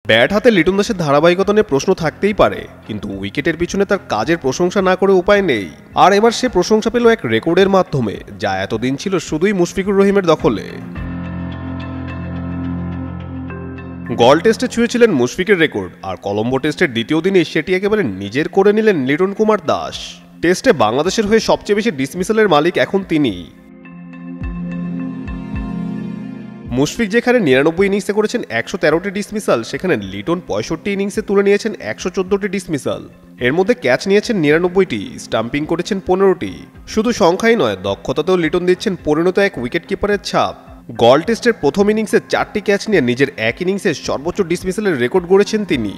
Bat হাতে লিটন দাসের ধারাবাহিকতা নিয়ে প্রশ্ন থাকতেই পারে, কিন্তু উইকেটের পিছনে তার কাজের প্রশংসা না করে উপায় নেই। আর এবার সে প্রশংসা পেল এক রেকর্ডের মাধ্যমে, যা এতদিন ছিল শুধুই মুশফিকুর রহিমের দখলে। গল টেস্টে ছুঁয়েছিলেন মুশফিকের রেকর্ড, আর কলম্বো টেস্টের দ্বিতীয় দিনে সেটি একেবারে নিজের করে নিলেন লিটন কুমার দাস। টেস্টে বাংলাদেশের হয়ে সবচেয়ে বেশি ডিসমিসালের মালিক এখন তিনিই। মুশফিক যেখানে ৯৯ ইনিংসে করেছেন ১১৩টি ডিসমিসাল, সেখানে লিটন ৬৫ ইনিংসে তুলে নিয়েছেন ১১৪টি ডিসমিসাল। এর মধ্যে ক্যাচ নিয়েছেন ৯৯টি, স্টাম্পিং করেছেন ১৫টি। শুধু সংখ্যাই নয়, দক্ষতাতেও লিটন দিচ্ছেন পরিণত এক উইকেট কিপারের ছাপ। গল টেস্টের প্রথম ইনিংসে ৪টি ক্যাচ নিয়ে নিজের এক ইনিংসে সর্বোচ্চ ডিসমিসালের রেকর্ড গড়েছেন তিনি।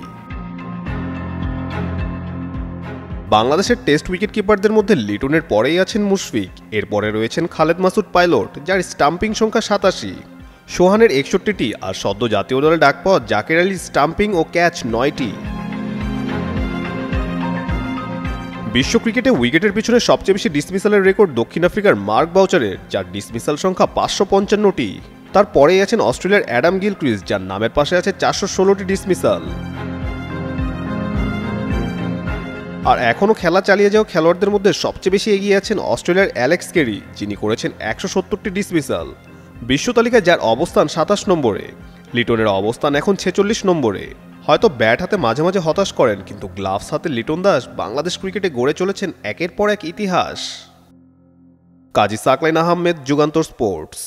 বাংলাদেশের টেস্ট উইকেট কিপারদের মধ্যে লিটনের পরেই আছেন মুশফিক, এরপরে রয়েছেন খালেদ মাসুদ পাইলট, যার স্টাম্পিং সংখ্যা ৮৭, সোহানের ৬১টি, আর সদ্য জাতীয় দলে ডাক পাওয়া জাকের আলীর স্টাম্পিং ও ক্যাচ ৯টি। বিশ্ব ক্রিকেটে উইকেটের পিছনে সবচেয়ে বেশি ডিসমিসালের রেকর্ড দক্ষিণ আফ্রিকার মার্ক বাউচারের, যার ডিসমিসাল সংখ্যা ৫৫৫টি। তার পরেই আছেন অস্ট্রেলিয়ার অ্যাডাম গিলক্রিস্ট, যার নামের পাশে আছে ৪১৬টি ডিসমিসাল। আর এখনও খেলা চালিয়ে যাওয়া খেলোয়াড়দের মধ্যে সবচেয়ে বেশি এগিয়ে আছেন অস্ট্রেলিয়ার অ্যালেক্স কেরি, যিনি করেছেন ১৭০টি ডিসমিসাল। বিশ্ব তালিকায় যার অবস্থান ২৭ নম্বরে। লিটনের অবস্থান এখন ৪৬ নম্বরে। হয়তো ব্যাট হাতে মাঝে মাঝে হতাশ করেন, কিন্তু গ্লাভস হাতে লিটন দাস বাংলাদেশ ক্রিকেটে গড়ে চলেছেন একের পর এক ইতিহাস। কাজী সাকলাইন আহমেদ, যুগান্তর স্পোর্টস।